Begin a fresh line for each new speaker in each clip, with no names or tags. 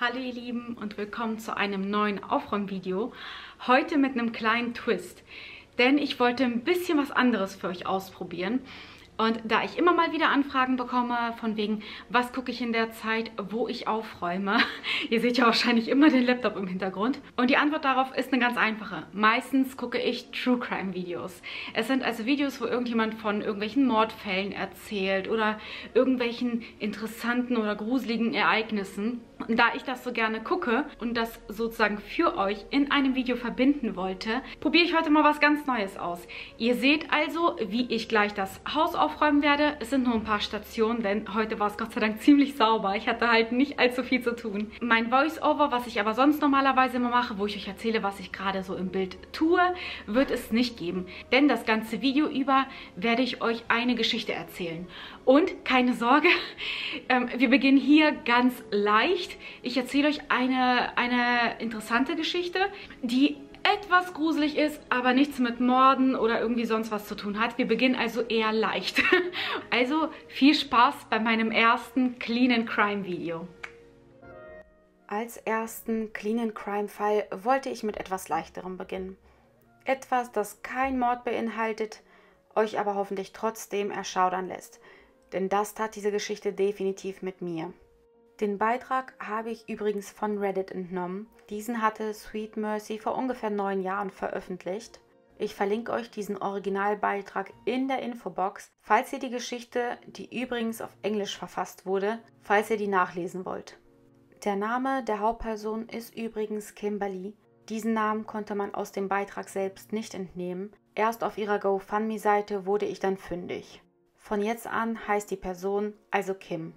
Hallo ihr Lieben und willkommen zu einem neuen Aufräumvideo. Heute mit einem kleinen Twist, denn ich wollte ein bisschen was anderes für euch ausprobieren. Und da ich immer mal wieder Anfragen bekomme, von wegen, was gucke ich in der Zeit, wo ich aufräume. Ihr seht ja wahrscheinlich immer den Laptop im Hintergrund. Und die Antwort darauf ist eine ganz einfache. Meistens gucke ich True Crime Videos. Es sind also Videos, wo irgendjemand von irgendwelchen Mordfällen erzählt oder irgendwelchen interessanten oder gruseligen Ereignissen. Und da ich das so gerne gucke und das sozusagen für euch in einem Video verbinden wollte, probiere ich heute mal was ganz Neues aus. Ihr seht also, wie ich gleich das Haus aufräumen werde. Es sind nur ein paar Stationen, denn heute war es Gott sei Dank ziemlich sauber. Ich hatte halt nicht allzu viel zu tun. Mein Voice-Over, was ich aber sonst normalerweise immer mache, wo ich euch erzähle, was ich gerade so im Bild tue, wird es nicht geben. Denn das ganze Video über werde ich euch eine Geschichte erzählen. Und keine Sorge, wir beginnen hier ganz leicht. Ich erzähle euch eine interessante Geschichte, die etwas gruselig ist, aber nichts mit Morden oder irgendwie sonst was zu tun hat. Wir beginnen also eher leicht. Also viel Spaß bei meinem ersten Clean and Crime Video. Als ersten Clean and Crime Fall wollte ich mit etwas Leichterem beginnen. Etwas, das kein Mord beinhaltet, euch aber hoffentlich trotzdem erschaudern lässt. Denn das tat diese Geschichte definitiv mit mir. Den Beitrag habe ich übrigens von Reddit entnommen. Diesen hatte Sweet Mercy vor ungefähr 9 Jahren veröffentlicht. Ich verlinke euch diesen Originalbeitrag in der Infobox, falls ihr die Geschichte, die übrigens auf Englisch verfasst wurde, falls ihr die nachlesen wollt. Der Name der Hauptperson ist übrigens Kimberly. Diesen Namen konnte man aus dem Beitrag selbst nicht entnehmen. Erst auf ihrer GoFundMe-Seite wurde ich dann fündig. Von jetzt an heißt die Person also Kim.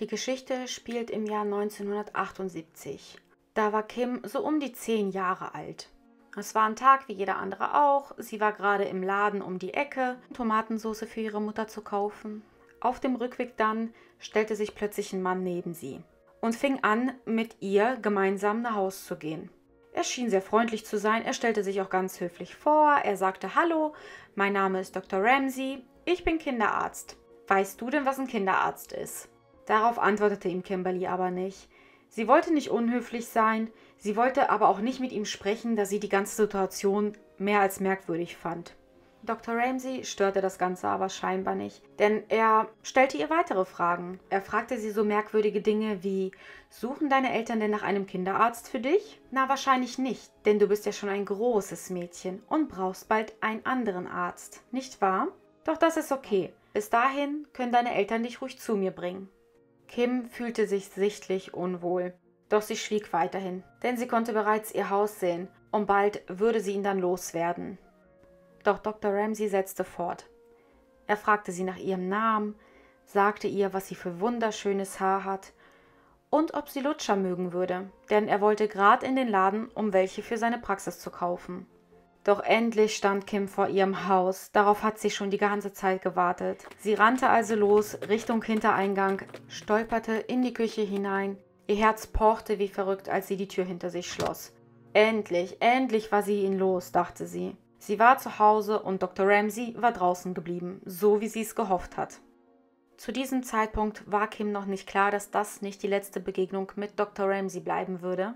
Die Geschichte spielt im Jahr 1978. Da war Kim so um die 10 Jahre alt. Es war ein Tag wie jeder andere auch. Sie war gerade im Laden um die Ecke, Tomatensauce für ihre Mutter zu kaufen. Auf dem Rückweg dann stellte sich plötzlich ein Mann neben sie und fing an, mit ihr gemeinsam nach Hause zu gehen. Er schien sehr freundlich zu sein, er stellte sich auch ganz höflich vor. Er sagte: Hallo, mein Name ist Dr. Ramsey. Ich bin Kinderarzt. Weißt du denn, was ein Kinderarzt ist? Darauf antwortete ihm Kimberly aber nicht. Sie wollte nicht unhöflich sein, sie wollte aber auch nicht mit ihm sprechen, da sie die ganze Situation mehr als merkwürdig fand. Dr. Ramsey störte das Ganze aber scheinbar nicht, denn er stellte ihr weitere Fragen. Er fragte sie so merkwürdige Dinge wie: Suchen deine Eltern denn nach einem Kinderarzt für dich? Na, wahrscheinlich nicht, denn du bist ja schon ein großes Mädchen und brauchst bald einen anderen Arzt, nicht wahr? Doch das ist okay. Bis dahin können deine Eltern dich ruhig zu mir bringen. Kim fühlte sich sichtlich unwohl. Doch sie schwieg weiterhin, denn sie konnte bereits ihr Haus sehen und bald würde sie ihn dann loswerden. Doch Dr. Ramsey setzte fort. Er fragte sie nach ihrem Namen, sagte ihr, was sie für wunderschönes Haar hat und ob sie Lutscher mögen würde, denn er wollte gerade in den Laden, um welche für seine Praxis zu kaufen. Doch endlich stand Kim vor ihrem Haus. Darauf hat sie schon die ganze Zeit gewartet. Sie rannte also los, Richtung Hintereingang, stolperte in die Küche hinein. Ihr Herz pochte wie verrückt, als sie die Tür hinter sich schloss. Endlich war sie ihn los, dachte sie. Sie war zu Hause und Dr. Ramsey war draußen geblieben, so wie sie es gehofft hat. Zu diesem Zeitpunkt war Kim noch nicht klar, dass das nicht die letzte Begegnung mit Dr. Ramsey bleiben würde.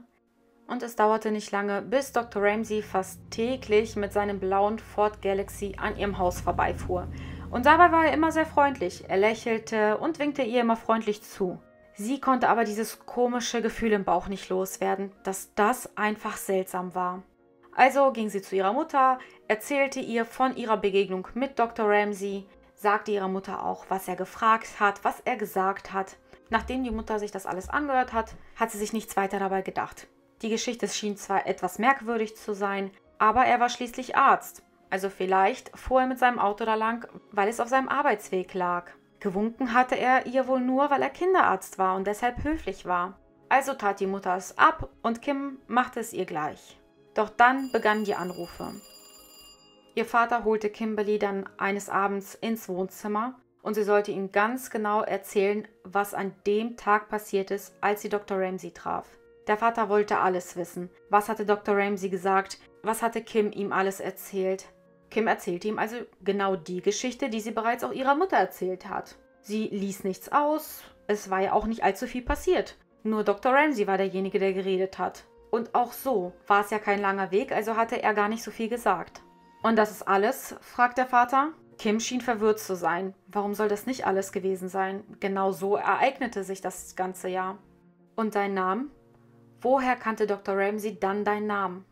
Und es dauerte nicht lange, bis Dr. Ramsey fast täglich mit seinem blauen Ford Galaxy an ihrem Haus vorbeifuhr. Und dabei war er immer sehr freundlich. Er lächelte und winkte ihr immer freundlich zu. Sie konnte aber dieses komische Gefühl im Bauch nicht loswerden, dass das einfach seltsam war. Also ging sie zu ihrer Mutter, erzählte ihr von ihrer Begegnung mit Dr. Ramsey, sagte ihrer Mutter auch, was er gefragt hat, was er gesagt hat. Nachdem die Mutter sich das alles angehört hat, hat sie sich nichts weiter dabei gedacht. Die Geschichte schien zwar etwas merkwürdig zu sein, aber er war schließlich Arzt. Also vielleicht fuhr er mit seinem Auto da lang, weil es auf seinem Arbeitsweg lag. Gewunken hatte er ihr wohl nur, weil er Kinderarzt war und deshalb höflich war. Also tat die Mutter es ab und Kim machte es ihr gleich. Doch dann begannen die Anrufe. Ihr Vater holte Kimberly dann eines Abends ins Wohnzimmer und sie sollte ihm ganz genau erzählen, was an dem Tag passiert ist, als sie Dr. Ramsey traf. Der Vater wollte alles wissen. Was hatte Dr. Ramsey gesagt? Was hatte Kim ihm alles erzählt? Kim erzählte ihm also genau die Geschichte, die sie bereits auch ihrer Mutter erzählt hat. Sie ließ nichts aus. Es war ja auch nicht allzu viel passiert. Nur Dr. Ramsey war derjenige, der geredet hat. Und auch so war es ja kein langer Weg, also hatte er gar nicht so viel gesagt. Und das ist alles? Fragt der Vater. Kim schien verwirrt zu sein. Warum soll das nicht alles gewesen sein? Genau so ereignete sich das ganze Jahr. Und dein Name? Woher kannte Dr. Ramsey dann deinen Namen?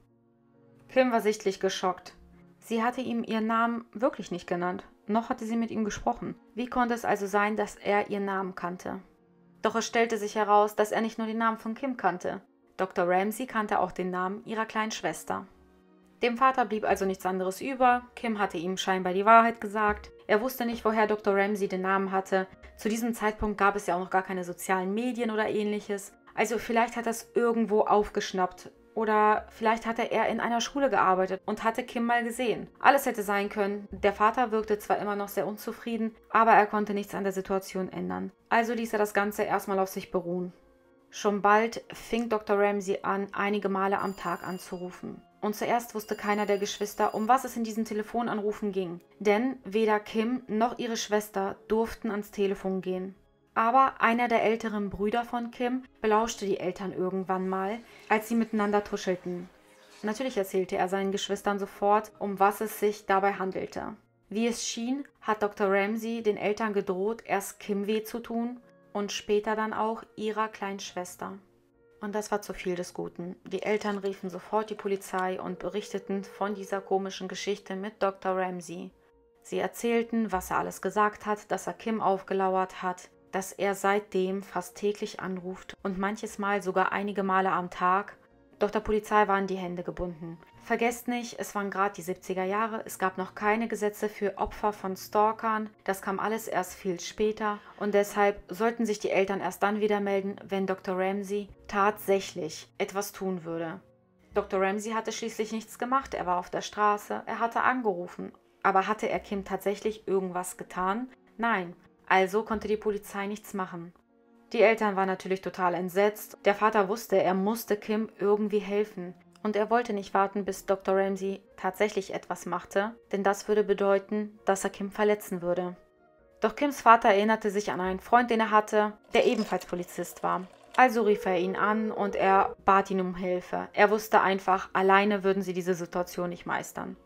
Kim war sichtlich geschockt. Sie hatte ihm ihren Namen wirklich nicht genannt, noch hatte sie mit ihm gesprochen. Wie konnte es also sein, dass er ihren Namen kannte? Doch es stellte sich heraus, dass er nicht nur den Namen von Kim kannte. Dr. Ramsey kannte auch den Namen ihrer kleinen Schwester. Dem Vater blieb also nichts anderes über. Kim hatte ihm scheinbar die Wahrheit gesagt. Er wusste nicht, woher Dr. Ramsey den Namen hatte. Zu diesem Zeitpunkt gab es ja auch noch gar keine sozialen Medien oder ähnliches. Also vielleicht hat er es irgendwo aufgeschnappt. Oder vielleicht hatte er in einer Schule gearbeitet und hatte Kim mal gesehen. Alles hätte sein können. Der Vater wirkte zwar immer noch sehr unzufrieden, aber er konnte nichts an der Situation ändern. Also ließ er das Ganze erstmal auf sich beruhen. Schon bald fing Dr. Ramsey an, einige Male am Tag anzurufen. Und zuerst wusste keiner der Geschwister, um was es in diesen Telefonanrufen ging. Denn weder Kim noch ihre Schwester durften ans Telefon gehen. Aber einer der älteren Brüder von Kim belauschte die Eltern irgendwann mal, als sie miteinander tuschelten. Natürlich erzählte er seinen Geschwistern sofort, um was es sich dabei handelte. Wie es schien, hat Dr. Ramsey den Eltern gedroht, erst Kim weh zu tun und später dann auch ihrer kleinen Schwester. Und das war zu viel des Guten. Die Eltern riefen sofort die Polizei und berichteten von dieser komischen Geschichte mit Dr. Ramsey. Sie erzählten, was er alles gesagt hat, dass er Kim aufgelauert hat, dass er seitdem fast täglich anruft und manches Mal sogar einige Male am Tag. Doch der Polizei waren die Hände gebunden. Vergesst nicht, es waren gerade die 70er Jahre, es gab noch keine Gesetze für Opfer von Stalkern, das kam alles erst viel später und deshalb sollten sich die Eltern erst dann wieder melden, wenn Dr. Ramsey tatsächlich etwas tun würde. Dr. Ramsey hatte schließlich nichts gemacht, er war auf der Straße, er hatte angerufen. Aber hatte er Kim tatsächlich irgendwas getan? Nein. Also konnte die Polizei nichts machen. Die Eltern waren natürlich total entsetzt. Der Vater wusste, er musste Kim irgendwie helfen. Und er wollte nicht warten, bis Dr. Ramsey tatsächlich etwas machte, denn das würde bedeuten, dass er Kim verletzen würde. Doch Kims Vater erinnerte sich an einen Freund, den er hatte, der ebenfalls Polizist war. Also rief er ihn an und er bat ihn um Hilfe. Er wusste einfach, alleine würden sie diese Situation nicht meistern.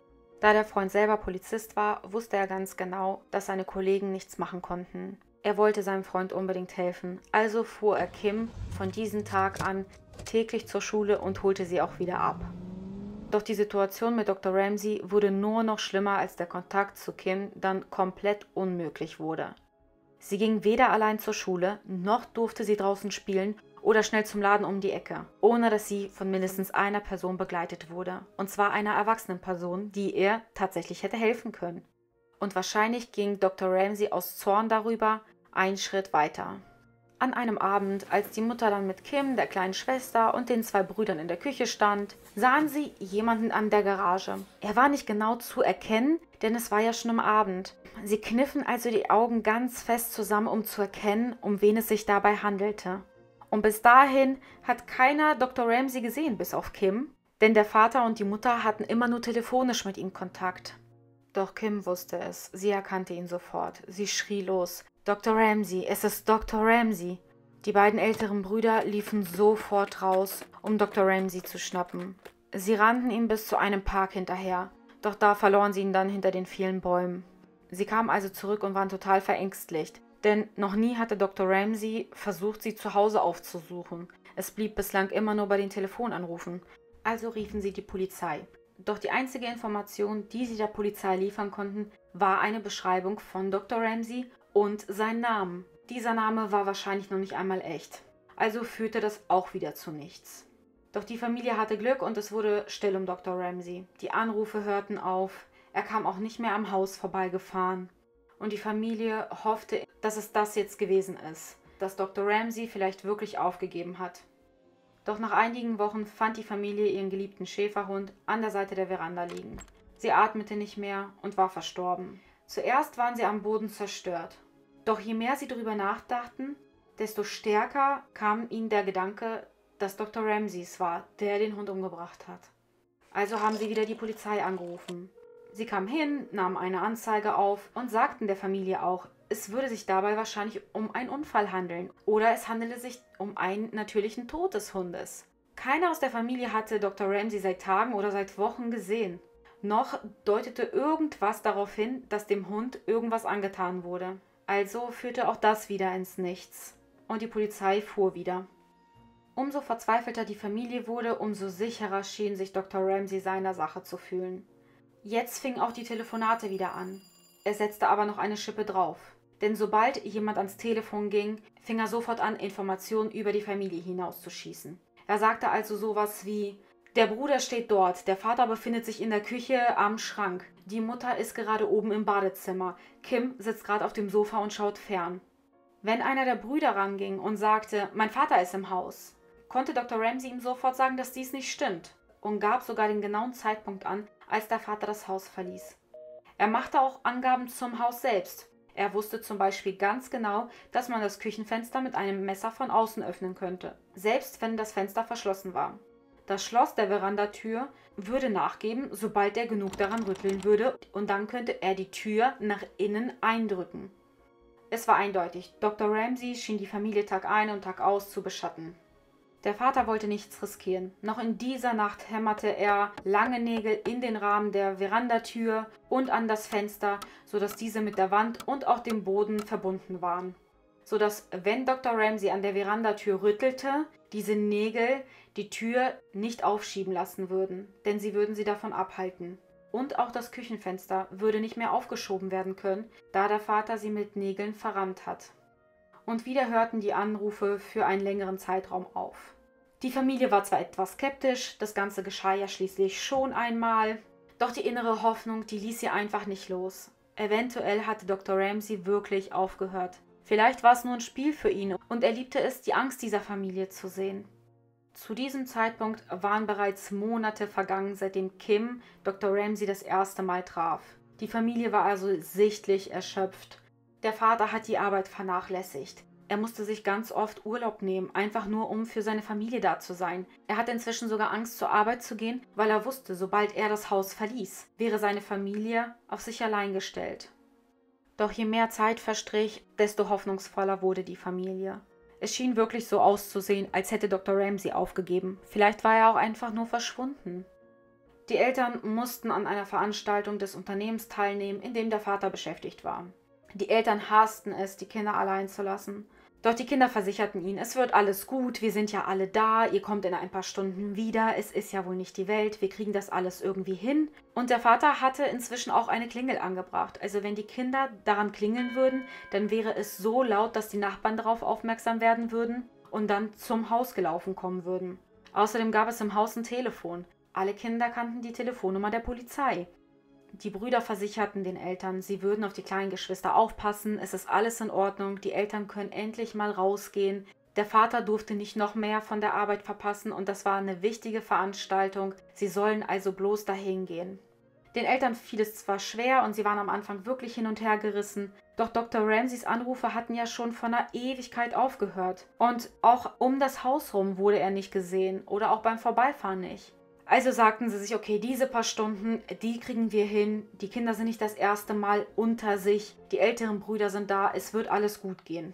Da der Freund selber Polizist war, wusste er ganz genau, dass seine Kollegen nichts machen konnten. Er wollte seinem Freund unbedingt helfen, also fuhr er Kim von diesem Tag an täglich zur Schule und holte sie auch wieder ab. Doch die Situation mit Dr. Ramsey wurde nur noch schlimmer, als der Kontakt zu Kim dann komplett unmöglich wurde. Sie ging weder allein zur Schule, noch durfte sie draußen spielen oder schnell zum Laden um die Ecke, ohne dass sie von mindestens einer Person begleitet wurde. Und zwar einer erwachsenen Person, die ihr tatsächlich hätte helfen können. Und wahrscheinlich ging Dr. Ramsey aus Zorn darüber einen Schritt weiter. An einem Abend, als die Mutter dann mit Kim, der kleinen Schwester und den 2 Brüdern in der Küche stand, sahen sie jemanden an der Garage. Er war nicht genau zu erkennen, denn es war ja schon am Abend. Sie kniffen also die Augen ganz fest zusammen, um zu erkennen, um wen es sich dabei handelte. Und bis dahin hat keiner Dr. Ramsey gesehen, bis auf Kim, denn der Vater und die Mutter hatten immer nur telefonisch mit ihm Kontakt. Doch Kim wusste es, sie erkannte ihn sofort. Sie schrie los: Dr. Ramsey, es ist Dr. Ramsey. Die beiden älteren Brüder liefen sofort raus, um Dr. Ramsey zu schnappen. Sie rannten ihm bis zu einem Park hinterher, doch da verloren sie ihn dann hinter den vielen Bäumen. Sie kamen also zurück und waren total verängstigt, denn noch nie hatte Dr. Ramsey versucht, sie zu Hause aufzusuchen. Es blieb bislang immer nur bei den Telefonanrufen. Also riefen sie die Polizei. Doch die einzige Information, die sie der Polizei liefern konnten, war eine Beschreibung von Dr. Ramsey und sein Namen. Dieser Name war wahrscheinlich noch nicht einmal echt. Also führte das auch wieder zu nichts. Doch die Familie hatte Glück und es wurde still um Dr. Ramsey. Die Anrufe hörten auf, er kam auch nicht mehr am Haus vorbeigefahren. Und die Familie hoffte, dass es das jetzt gewesen ist, dass Dr. Ramsey vielleicht wirklich aufgegeben hat. Doch nach einigen Wochen fand die Familie ihren geliebten Schäferhund an der Seite der Veranda liegen. Sie atmete nicht mehr und war verstorben. Zuerst waren sie am Boden zerstört. Doch je mehr sie darüber nachdachten, desto stärker kam ihnen der Gedanke, dass Dr. Ramsey es war, der den Hund umgebracht hat. Also haben sie wieder die Polizei angerufen. Sie kamen hin, nahmen eine Anzeige auf und sagten der Familie auch, es würde sich dabei wahrscheinlich um einen Unfall handeln oder es handele sich um einen natürlichen Tod des Hundes. Keiner aus der Familie hatte Dr. Ramsay seit Tagen oder seit Wochen gesehen. Noch deutete irgendwas darauf hin, dass dem Hund irgendwas angetan wurde. Also führte auch das wieder ins Nichts. Und die Polizei fuhr wieder. Umso verzweifelter die Familie wurde, umso sicherer schien sich Dr. Ramsay seiner Sache zu fühlen. Jetzt fingen auch die Telefonate wieder an. Er setzte aber noch eine Schippe drauf. Denn sobald jemand ans Telefon ging, fing er sofort an, Informationen über die Familie hinauszuschießen. Er sagte also sowas wie: Der Bruder steht dort, der Vater befindet sich in der Küche am Schrank, die Mutter ist gerade oben im Badezimmer, Kim sitzt gerade auf dem Sofa und schaut fern. Wenn einer der Brüder ranging und sagte, mein Vater ist im Haus, konnte Dr. Ramsay ihm sofort sagen, dass dies nicht stimmt und gab sogar den genauen Zeitpunkt an, als der Vater das Haus verließ. Er machte auch Angaben zum Haus selbst. Er wusste zum Beispiel ganz genau, dass man das Küchenfenster mit einem Messer von außen öffnen könnte, selbst wenn das Fenster verschlossen war. Das Schloss der Verandatür würde nachgeben, sobald er genug daran rütteln würde, und dann könnte er die Tür nach innen eindrücken. Es war eindeutig, Dr. Ramsay schien die Familie Tag ein und Tag aus zu beschatten. Der Vater wollte nichts riskieren. Noch in dieser Nacht hämmerte er lange Nägel in den Rahmen der Verandatür und an das Fenster, sodass diese mit der Wand und auch dem Boden verbunden waren. Sodass, wenn Dr. Ramsay an der Verandatür rüttelte, diese Nägel die Tür nicht aufschieben lassen würden, denn sie würden sie davon abhalten. Und auch das Küchenfenster würde nicht mehr aufgeschoben werden können, da der Vater sie mit Nägeln verrammt hat. Und wieder hörten die Anrufe für einen längeren Zeitraum auf. Die Familie war zwar etwas skeptisch, das Ganze geschah ja schließlich schon einmal, doch die innere Hoffnung, die ließ sie einfach nicht los. Eventuell hatte Dr. Ramsay wirklich aufgehört. Vielleicht war es nur ein Spiel für ihn und er liebte es, die Angst dieser Familie zu sehen. Zu diesem Zeitpunkt waren bereits Monate vergangen, seitdem Kim Dr. Ramsay das erste Mal traf. Die Familie war also sichtlich erschöpft. Der Vater hat die Arbeit vernachlässigt. Er musste sich ganz oft Urlaub nehmen, einfach nur um für seine Familie da zu sein. Er hatte inzwischen sogar Angst, zur Arbeit zu gehen, weil er wusste, sobald er das Haus verließ, wäre seine Familie auf sich allein gestellt. Doch je mehr Zeit verstrich, desto hoffnungsvoller wurde die Familie. Es schien wirklich so auszusehen, als hätte Dr. Ramsay aufgegeben. Vielleicht war er auch einfach nur verschwunden. Die Eltern mussten an einer Veranstaltung des Unternehmens teilnehmen, in dem der Vater beschäftigt war. Die Eltern hassten es, die Kinder allein zu lassen. Doch die Kinder versicherten ihn, es wird alles gut, wir sind ja alle da, ihr kommt in ein paar Stunden wieder, es ist ja wohl nicht die Welt, wir kriegen das alles irgendwie hin. Und der Vater hatte inzwischen auch eine Klingel angebracht. Also wenn die Kinder daran klingeln würden, dann wäre es so laut, dass die Nachbarn darauf aufmerksam werden würden und dann zum Haus gelaufen kommen würden. Außerdem gab es im Haus ein Telefon. Alle Kinder kannten die Telefonnummer der Polizei. Die Brüder versicherten den Eltern, sie würden auf die kleinen Geschwister aufpassen, es ist alles in Ordnung, die Eltern können endlich mal rausgehen. Der Vater durfte nicht noch mehr von der Arbeit verpassen und das war eine wichtige Veranstaltung, sie sollen also bloß dahin gehen. Den Eltern fiel es zwar schwer und sie waren am Anfang wirklich hin und her gerissen, doch Dr. Ramsays Anrufe hatten ja schon vor einer Ewigkeit aufgehört. Und auch um das Haus rum wurde er nicht gesehen oder auch beim Vorbeifahren nicht. Also sagten sie sich, okay, diese paar Stunden, die kriegen wir hin. Die Kinder sind nicht das erste Mal unter sich. Die älteren Brüder sind da, es wird alles gut gehen.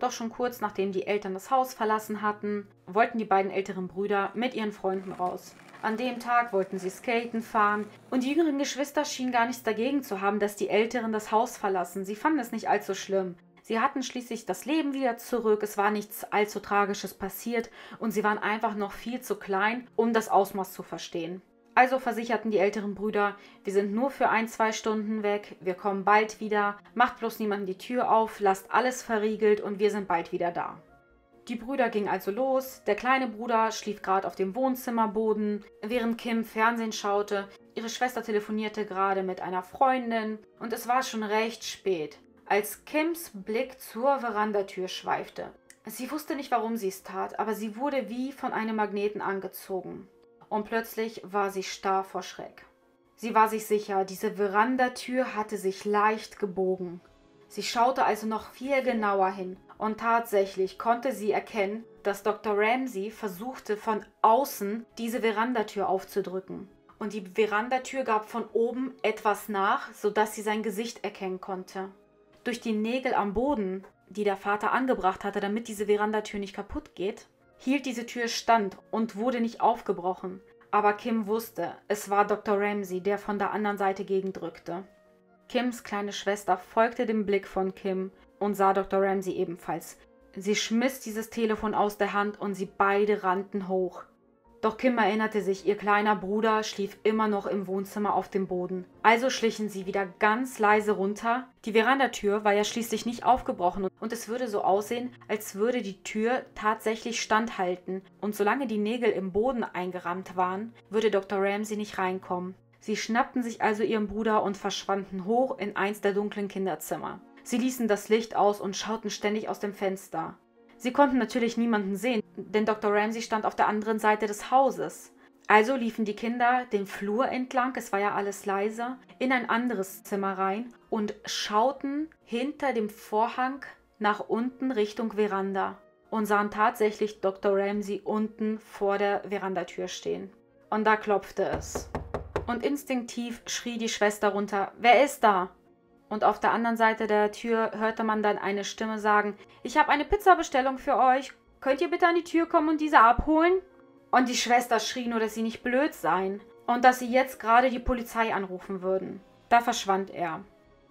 Doch schon kurz nachdem die Eltern das Haus verlassen hatten, wollten die beiden älteren Brüder mit ihren Freunden raus. An dem Tag wollten sie Skaten fahren und die jüngeren Geschwister schienen gar nichts dagegen zu haben, dass die Älteren das Haus verlassen. Sie fanden es nicht allzu schlimm. Sie hatten schließlich das Leben wieder zurück, es war nichts allzu Tragisches passiert und sie waren einfach noch viel zu klein, um das Ausmaß zu verstehen. Also versicherten die älteren Brüder, wir sind nur für 1-2 Stunden weg, wir kommen bald wieder, macht bloß niemanden die Tür auf, lasst alles verriegelt und wir sind bald wieder da. Die Brüder gingen also los, der kleine Bruder schlief gerade auf dem Wohnzimmerboden, während Kim Fernsehen schaute, ihre Schwester telefonierte gerade mit einer Freundin und es war schon recht spät, als Kims Blick zur Verandatür schweifte. Sie wusste nicht, warum sie es tat, aber sie wurde wie von einem Magneten angezogen. Und plötzlich war sie starr vor Schreck. Sie war sich sicher, diese Verandatür hatte sich leicht gebogen. Sie schaute also noch viel genauer hin und tatsächlich konnte sie erkennen, dass Dr. Ramsay versuchte, von außen diese Verandatür aufzudrücken. Und die Verandatür gab von oben etwas nach, sodass sie sein Gesicht erkennen konnte. Durch die Nägel am Boden, die der Vater angebracht hatte, damit diese Verandatür nicht kaputt geht, hielt diese Tür stand und wurde nicht aufgebrochen. Aber Kim wusste, es war Dr. Ramsey, der von der anderen Seite gegendrückte. Kims kleine Schwester folgte dem Blick von Kim und sah Dr. Ramsey ebenfalls. Sie schmiss dieses Telefon aus der Hand und sie beide rannten hoch. Doch Kim erinnerte sich, ihr kleiner Bruder schlief immer noch im Wohnzimmer auf dem Boden. Also schlichen sie wieder ganz leise runter. Die Verandatür war ja schließlich nicht aufgebrochen und es würde so aussehen, als würde die Tür tatsächlich standhalten. Und solange die Nägel im Boden eingerammt waren, würde Dr. Ramsey nicht reinkommen. Sie schnappten sich also ihren Bruder und verschwanden hoch in eins der dunklen Kinderzimmer. Sie ließen das Licht aus und schauten ständig aus dem Fenster. Sie konnten natürlich niemanden sehen, denn Dr. Ramsey stand auf der anderen Seite des Hauses. Also liefen die Kinder den Flur entlang, es war ja alles leise, in ein anderes Zimmer rein und schauten hinter dem Vorhang nach unten Richtung Veranda und sahen tatsächlich Dr. Ramsey unten vor der Verandatür stehen. Und da klopfte es. Und instinktiv schrie die Schwester runter: „Wer ist da?" Und auf der anderen Seite der Tür hörte man dann eine Stimme sagen: „Ich habe eine Pizzabestellung für euch. Könnt ihr bitte an die Tür kommen und diese abholen?" Und die Schwester schrie nur, dass sie nicht blöd seien und dass sie jetzt gerade die Polizei anrufen würden. Da verschwand er.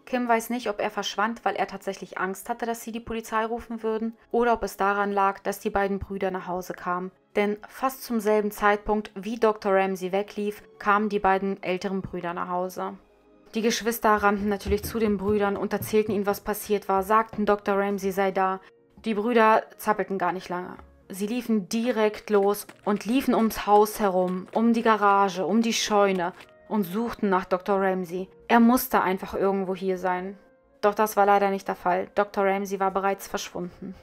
Kim weiß nicht, ob er verschwand, weil er tatsächlich Angst hatte, dass sie die Polizei rufen würden, oder ob es daran lag, dass die beiden Brüder nach Hause kamen. Denn fast zum selben Zeitpunkt, wie Dr. Ramsey weglief, kamen die beiden älteren Brüder nach Hause. Die Geschwister rannten natürlich zu den Brüdern und erzählten ihnen, was passiert war, sagten, Dr. Ramsey sei da. Die Brüder zappelten gar nicht lange. Sie liefen direkt los und liefen ums Haus herum, um die Garage, um die Scheune und suchten nach Dr. Ramsey. Er musste einfach irgendwo hier sein. Doch das war leider nicht der Fall. Dr. Ramsey war bereits verschwunden.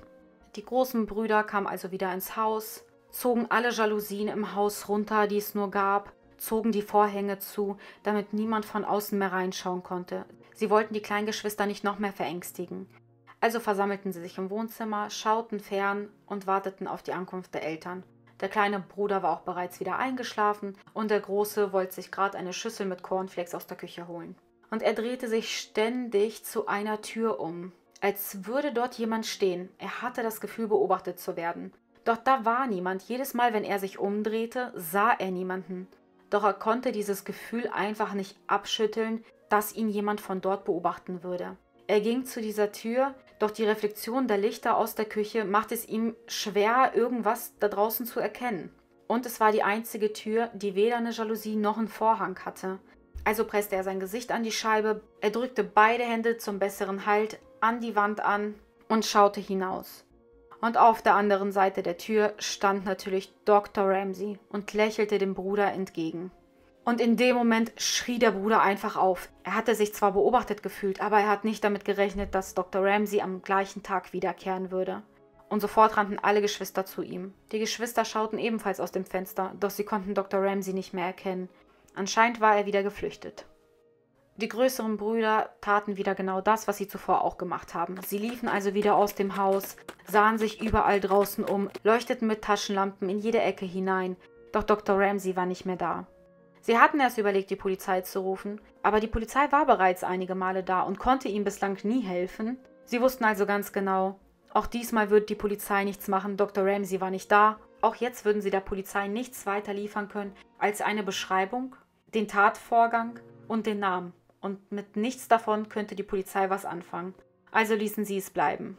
Die großen Brüder kamen also wieder ins Haus, zogen alle Jalousien im Haus runter, die es nur gab, zogen die Vorhänge zu, damit niemand von außen mehr reinschauen konnte. Sie wollten die Kleingeschwister nicht noch mehr verängstigen. Also versammelten sie sich im Wohnzimmer, schauten fern und warteten auf die Ankunft der Eltern. Der kleine Bruder war auch bereits wieder eingeschlafen und der Große wollte sich gerade eine Schüssel mit Cornflakes aus der Küche holen. Und er drehte sich ständig zu einer Tür um, als würde dort jemand stehen. Er hatte das Gefühl, beobachtet zu werden. Doch da war niemand. Jedes Mal, wenn er sich umdrehte, sah er niemanden. Doch er konnte dieses Gefühl einfach nicht abschütteln, dass ihn jemand von dort beobachten würde. Er ging zu dieser Tür, doch die Reflexion der Lichter aus der Küche machte es ihm schwer, irgendwas da draußen zu erkennen. Und es war die einzige Tür, die weder eine Jalousie noch einen Vorhang hatte. Also presste er sein Gesicht an die Scheibe, er drückte beide Hände zum besseren Halt an die Wand an und schaute hinaus. Und auf der anderen Seite der Tür stand natürlich Dr. Ramsey und lächelte dem Bruder entgegen. Und in dem Moment schrie der Bruder einfach auf. Er hatte sich zwar beobachtet gefühlt, aber er hat nicht damit gerechnet, dass Dr. Ramsey am gleichen Tag wiederkehren würde. Und sofort rannten alle Geschwister zu ihm. Die Geschwister schauten ebenfalls aus dem Fenster, doch sie konnten Dr. Ramsey nicht mehr erkennen. Anscheinend war er wieder geflüchtet. Die größeren Brüder taten wieder genau das, was sie zuvor auch gemacht haben. Sie liefen also wieder aus dem Haus, sahen sich überall draußen um, leuchteten mit Taschenlampen in jede Ecke hinein. Doch Dr. Ramsey war nicht mehr da. Sie hatten erst überlegt, die Polizei zu rufen, aber die Polizei war bereits einige Male da und konnte ihm bislang nie helfen. Sie wussten also ganz genau, auch diesmal würde die Polizei nichts machen, Dr. Ramsey war nicht da. Auch jetzt würden sie der Polizei nichts weiter liefern können als eine Beschreibung, den Tatvorgang und den Namen. Und mit nichts davon könnte die Polizei was anfangen. Also ließen sie es bleiben.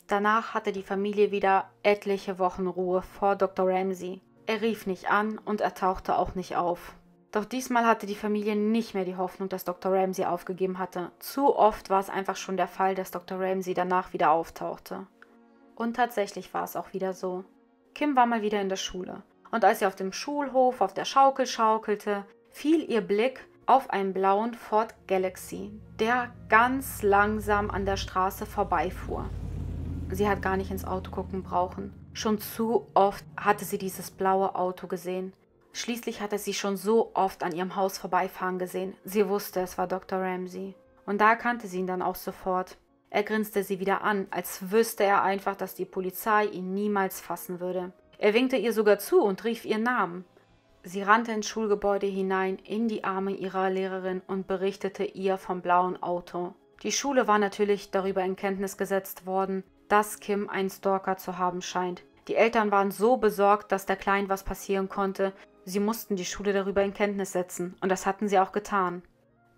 Danach hatte die Familie wieder etliche Wochen Ruhe vor Dr. Ramsey. Er rief nicht an und er tauchte auch nicht auf. Doch diesmal hatte die Familie nicht mehr die Hoffnung, dass Dr. Ramsey aufgegeben hatte. Zu oft war es einfach schon der Fall, dass Dr. Ramsey danach wieder auftauchte. Und tatsächlich war es auch wieder so. Kim war mal wieder in der Schule. Und als sie auf dem Schulhof auf der Schaukel schaukelte, fiel ihr Blick auf einen blauen Ford Galaxy, der ganz langsam an der Straße vorbeifuhr. Sie hat gar nicht ins Auto gucken brauchen. Schon zu oft hatte sie dieses blaue Auto gesehen. Schließlich hatte sie schon so oft an ihrem Haus vorbeifahren gesehen. Sie wusste, es war Dr. Ramsey. Und da erkannte sie ihn dann auch sofort. Er grinste sie wieder an, als wüsste er einfach, dass die Polizei ihn niemals fassen würde. Er winkte ihr sogar zu und rief ihren Namen. Sie rannte ins Schulgebäude hinein, in die Arme ihrer Lehrerin und berichtete ihr vom blauen Auto. Die Schule war natürlich darüber in Kenntnis gesetzt worden, dass Kim einen Stalker zu haben scheint. Die Eltern waren so besorgt, dass der Kleinen was passieren konnte. Sie mussten die Schule darüber in Kenntnis setzen und das hatten sie auch getan.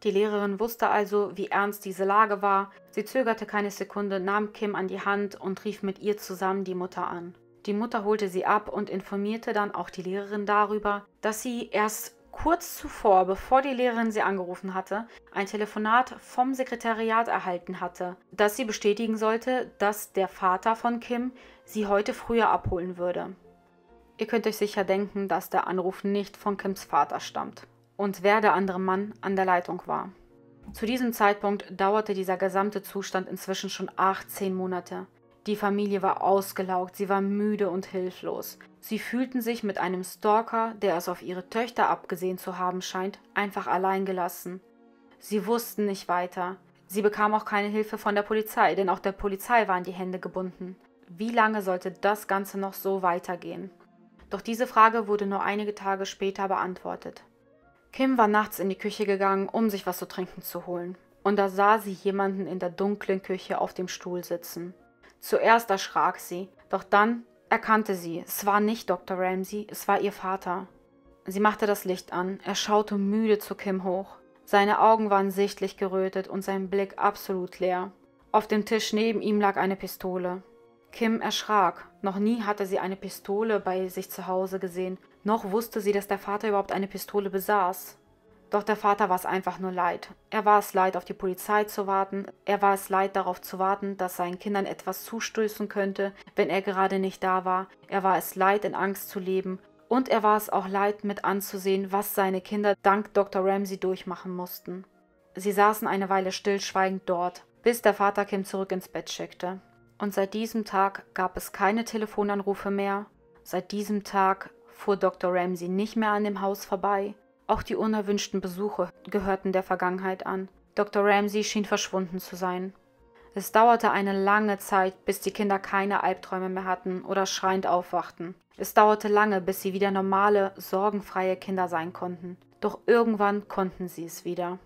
Die Lehrerin wusste also, wie ernst diese Lage war. Sie zögerte keine Sekunde, nahm Kim an die Hand und rief mit ihr zusammen die Mutter an. Die Mutter holte sie ab und informierte dann auch die Lehrerin darüber, dass sie erst kurz zuvor, bevor die Lehrerin sie angerufen hatte, ein Telefonat vom Sekretariat erhalten hatte, das sie bestätigen sollte, dass der Vater von Kim sie heute früher abholen würde. Ihr könnt euch sicher denken, dass der Anruf nicht von Kims Vater stammt und wer der andere Mann an der Leitung war. Zu diesem Zeitpunkt dauerte dieser gesamte Zustand inzwischen schon 18 Monate. Die Familie war ausgelaugt, sie war müde und hilflos. Sie fühlten sich mit einem Stalker, der es auf ihre Töchter abgesehen zu haben scheint, einfach allein gelassen. Sie wussten nicht weiter. Sie bekamen auch keine Hilfe von der Polizei, denn auch der Polizei waren die Hände gebunden. Wie lange sollte das Ganze noch so weitergehen? Doch diese Frage wurde nur einige Tage später beantwortet. Kim war nachts in die Küche gegangen, um sich was zu trinken zu holen. Und da sah sie jemanden in der dunklen Küche auf dem Stuhl sitzen. Zuerst erschrak sie, doch dann erkannte sie, es war nicht Dr. Ramsey, es war ihr Vater. Sie machte das Licht an, er schaute müde zu Kim hoch. Seine Augen waren sichtlich gerötet und sein Blick absolut leer. Auf dem Tisch neben ihm lag eine Pistole. Kim erschrak. Noch nie hatte sie eine Pistole bei sich zu Hause gesehen, noch wusste sie, dass der Vater überhaupt eine Pistole besaß. Doch der Vater war es einfach nur leid. Er war es leid, auf die Polizei zu warten. Er war es leid, darauf zu warten, dass seinen Kindern etwas zustößen könnte, wenn er gerade nicht da war. Er war es leid, in Angst zu leben. Und er war es auch leid, mit anzusehen, was seine Kinder dank Dr. Ramsey durchmachen mussten. Sie saßen eine Weile stillschweigend dort, bis der Vater Kim zurück ins Bett schickte. Und seit diesem Tag gab es keine Telefonanrufe mehr. Seit diesem Tag fuhr Dr. Ramsey nicht mehr an dem Haus vorbei. Auch die unerwünschten Besuche gehörten der Vergangenheit an. Dr. Ramsey schien verschwunden zu sein. Es dauerte eine lange Zeit, bis die Kinder keine Albträume mehr hatten oder schreiend aufwachten. Es dauerte lange, bis sie wieder normale, sorgenfreie Kinder sein konnten. Doch irgendwann konnten sie es wieder.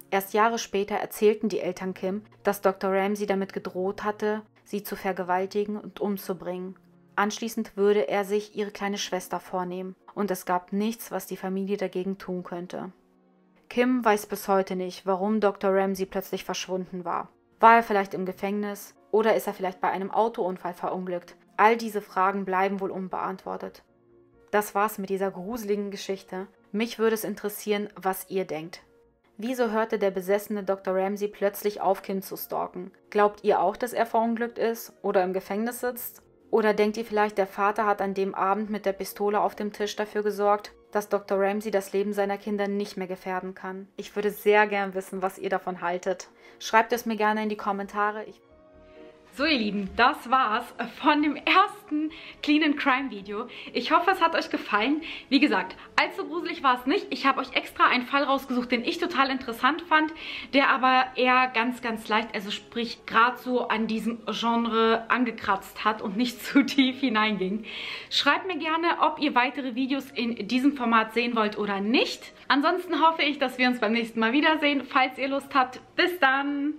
Erst Jahre später erzählten die Eltern Kim, dass Dr. Ramsey damit gedroht hatte, sie zu vergewaltigen und umzubringen. Anschließend würde er sich ihre kleine Schwester vornehmen und es gab nichts, was die Familie dagegen tun könnte. Kim weiß bis heute nicht, warum Dr. Ramsey plötzlich verschwunden war. War er vielleicht im Gefängnis oder ist er vielleicht bei einem Autounfall verunglückt? All diese Fragen bleiben wohl unbeantwortet. Das war's mit dieser gruseligen Geschichte. Mich würde es interessieren, was ihr denkt. Wieso hörte der besessene Dr. Ramsey plötzlich auf, Kim zu stalken? Glaubt ihr auch, dass er verunglückt ist oder im Gefängnis sitzt? Oder denkt ihr vielleicht, der Vater hat an dem Abend mit der Pistole auf dem Tisch dafür gesorgt, dass Dr. Ramsey das Leben seiner Kinder nicht mehr gefährden kann? Ich würde sehr gern wissen, was ihr davon haltet. Schreibt es mir gerne in die Kommentare. So ihr Lieben, das war's von dem ersten Clean and Crime Video. Ich hoffe, es hat euch gefallen. Wie gesagt, allzu gruselig war es nicht. Ich habe euch extra einen Fall rausgesucht, den ich total interessant fand, der aber eher ganz, ganz leicht, also sprich gerade so an diesem Genre angekratzt hat und nicht zu tief hineinging. Schreibt mir gerne, ob ihr weitere Videos in diesem Format sehen wollt oder nicht. Ansonsten hoffe ich, dass wir uns beim nächsten Mal wiedersehen. Falls ihr Lust habt, bis dann!